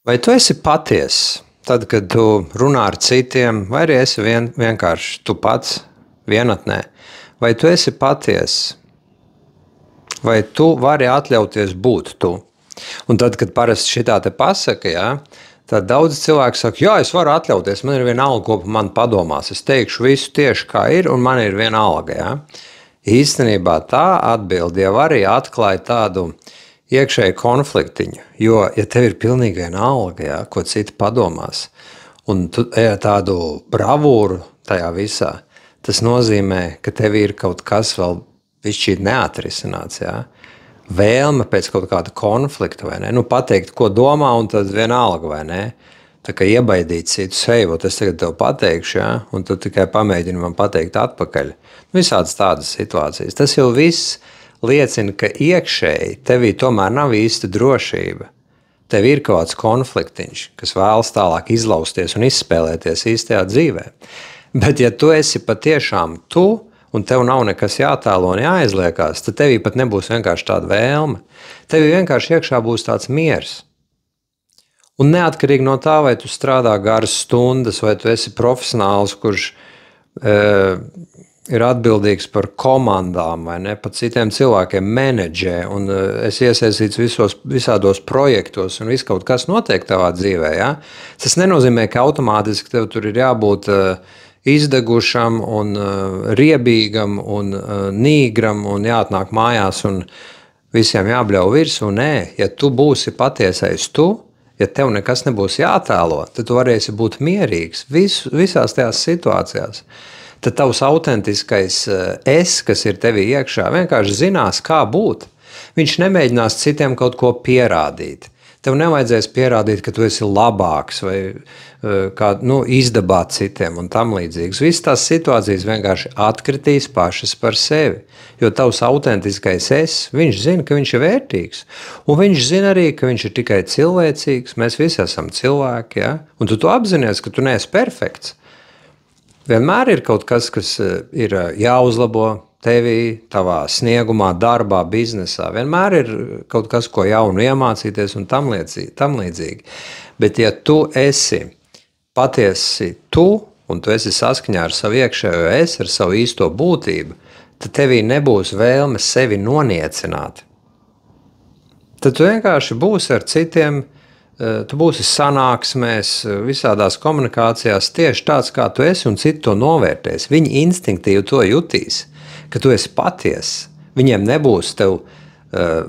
Vai tu esi patiess tad, kad tu runā ar citiem, vai arī esi vienkārši tu pats vienatnē? Vai tu esi patiess? Vai tu vari atļauties būt tu? Un tad, kad parasti šitā te pasaka, jā, tad daudz cilvēku saka, jā, es varu atļauties, man ir vienalga, ko man padomās. Es teikšu visu tieši kā ir, un man ir vienalga. Jā. Īstenībā tā atbilde jau arī atklāja tādu iekšēju konfliktiņu. Jo, ja tev ir pilnīgi vienalga, jā, ko citi padomās, un tu tādu bravūru tajā visā, tas nozīmē, ka tev ir kaut kas vēl višķīt neatrisināts. Jā. Vēlme pēc kaut kāda konflikta, vai ne? Nu, pateikt, ko domā, un tad vienalga, vai ne? Tā kā iebaidīt citu seju, es tagad tev pateikšu, ja? Un tu tikai pamēģini man pateikt atpakaļ. Visādas tādas situācijas. Tas jau viss liecina, ka iekšēji tevī tomēr nav īsta drošība. Tev ir kaut kāds konfliktiņš, kas vēlas tālāk izlausties un izspēlēties īstajā dzīvē. Bet ja tu esi patiešām tu, un tev nav nekas jātēlo un jāizliekās, tad tevī pat nebūs vienkārši tāda vēlme. Tevī vienkārši iekšā būs tāds miers. Un neatkarīgi no tā, vai tu strādā garas stundas, vai tu esi profesionāls, kurš ir atbildīgs par komandām, vai ne, par citiem cilvēkiem menedžē, un esi iesaistīts visādos projektos, un viss kaut kas notiek tavā dzīvē. Ja? Tas nenozīmē, ka automātiski tev tur ir jābūt izdegušam un riebīgam un nīgram un jāatnāk mājās un visiem jābļauj virsū. Nē, ja tu būsi patiesais tu, ja tev nekas nebūs jātēlo, tad tu varēsi būt mierīgs visās tajās situācijās. Tad tavs autentiskais es, kas ir tevī iekšā, vienkārši zinās, kā būt. Viņš nemēģinās citiem kaut ko pierādīt. Tev nevajadzēs pierādīt, ka tu esi labāks vai kā, izdabāt citiem un tam līdzīgs. Visas tās situācijas vienkārši atkritīs pašas par sevi, jo tavs autentiskais es, viņš zina, ka viņš ir vērtīgs, un viņš zina arī, ka viņš ir tikai cilvēcīgs, mēs visi esam cilvēki, ja? Un tu apzinies, ka tu neesi perfekts. Vienmēr ir kaut kas ir jāuzlabo tevī, tavā sniegumā, darbā, biznesā. Vienmēr ir kaut kas, ko jaunu iemācīties un tam līdzīgi. Bet ja tu esi patiesi tu, un tu esi saskaņā ar savu iekšējo es, ar savu īsto būtību, tad tevī nebūs vēlme sevi noniecināt. Tad tu vienkārši būsi ar citiem, tu būsi sanāksmēs, visādās komunikācijās tieši tāds, kā tu esi, un citi to novērtēs. Viņi instinktīvi to jutīs, ka tu esi patiess. Viņiem nebūs tev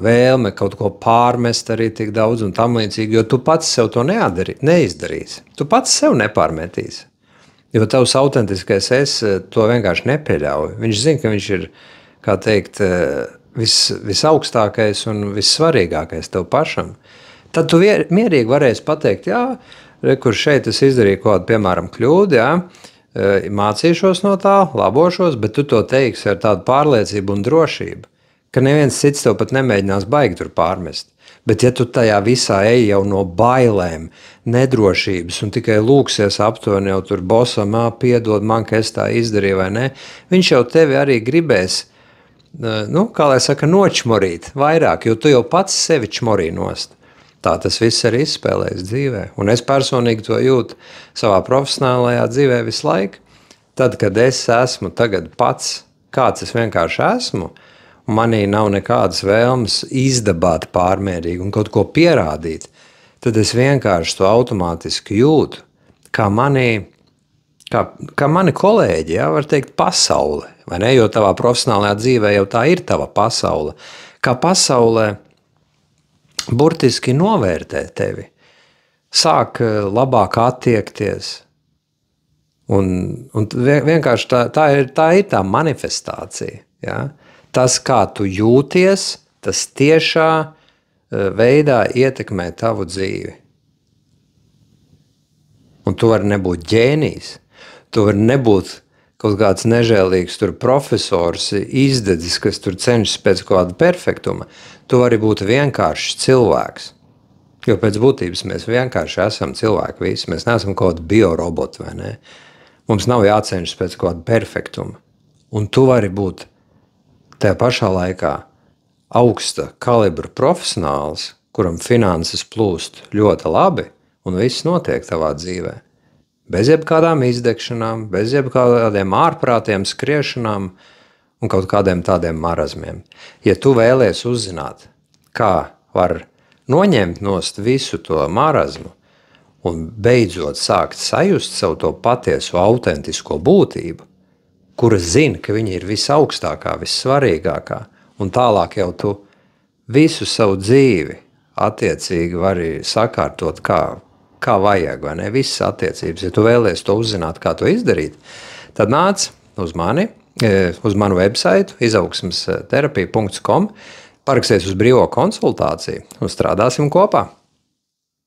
vēlme kaut ko pārmest arī tik daudz un tam līdzīgi, jo tu pats sev to neizdarīsi. Tu pats sev nepārmetīsi. Jo tavs autentiskais es to vienkārši nepieļauj. Viņš zina, ka viņš ir, kā teikt, visaugstākais un vissvarīgākais tev pašam. Tad tu mierīgi varēsi pateikt, jā, kur šeit es izdarīju kaut kādu, piemēram, kļūdu, jā, mācīšos no tā, labošos, bet tu to teiksi ar tādu pārliecību un drošību, ka neviens cits tev pat nemēģinās baigi tur pārmest. Bet ja tu tajā visā ej jau no bailēm, nedrošības un tikai lūksies aptuveni jau tur bosam, piedod man, ka es tā izdarīju vai ne, viņš jau tevi arī gribēs, kā lai saka, nočmorīt vairāk, jo tu jau pats sevi čmorī nost. Tā tas viss arī izspēlējas dzīvē. Un es personīgi to jūtu savā profesionālajā dzīvē visu laiku. Tad, kad es esmu tagad pats, kāds es vienkārši esmu, un manī nav nekādas vēlmes izdabāt pārmērīgi un kaut ko pierādīt, tad es vienkārši to automātiski jūtu, kā mani kolēģi, jā, var teikt, pasaule. Vai ne? Jo tavā profesionālajā dzīvē jau tā ir tava pasaule. Kā pasaulē burtiski novērtē tevi, sāk labāk attiekties. Un vienkārši tā ir tā manifestācija. Ja? Tas, kā tu jūties, tas tiešā veidā ietekmē tavu dzīvi. Un tu vari nebūt ģēnijs, tu vari nebūt kaut kāds nežēlīgs tur profesors, izdedzis, kas tur cenšas pēc kaut kāda perfektuma. Tu vari būt vienkāršs cilvēks. Jo pēc būtības mēs vienkārši esam cilvēki visi. Mēs neesam kaut kādi bioroboti, vai ne? Mums nav jācenšas pēc kaut kāda perfektuma. Un tu vari būt tajā pašā laikā augsta kalibra profesionāls, kuram finanses plūst ļoti labi, un viss notiek tavā dzīvē. Bez jebkādām izdegšanām, bez jebkādiem ārprātiem, skriešanām un kaut kādiem tādiem marazmiem. Ja tu vēlies uzzināt, kā var noņemt nost visu to marazmu un beidzot sākt sajust savu to patieso, autentisko būtību, kura zina, ka viņa ir visaugstākā, vissvarīgākā, un tālāk jau tu visu savu dzīvi attiecīgi vari sakārtot, kā vajag, vai ne? Visas attiecības. Ja tu vēlies to uzzināt, kā to izdarīt, tad nāc uz mani, uz manu websaitu izaugsmesterapija.com, paraksties uz brīvo konsultāciju un strādāsim kopā.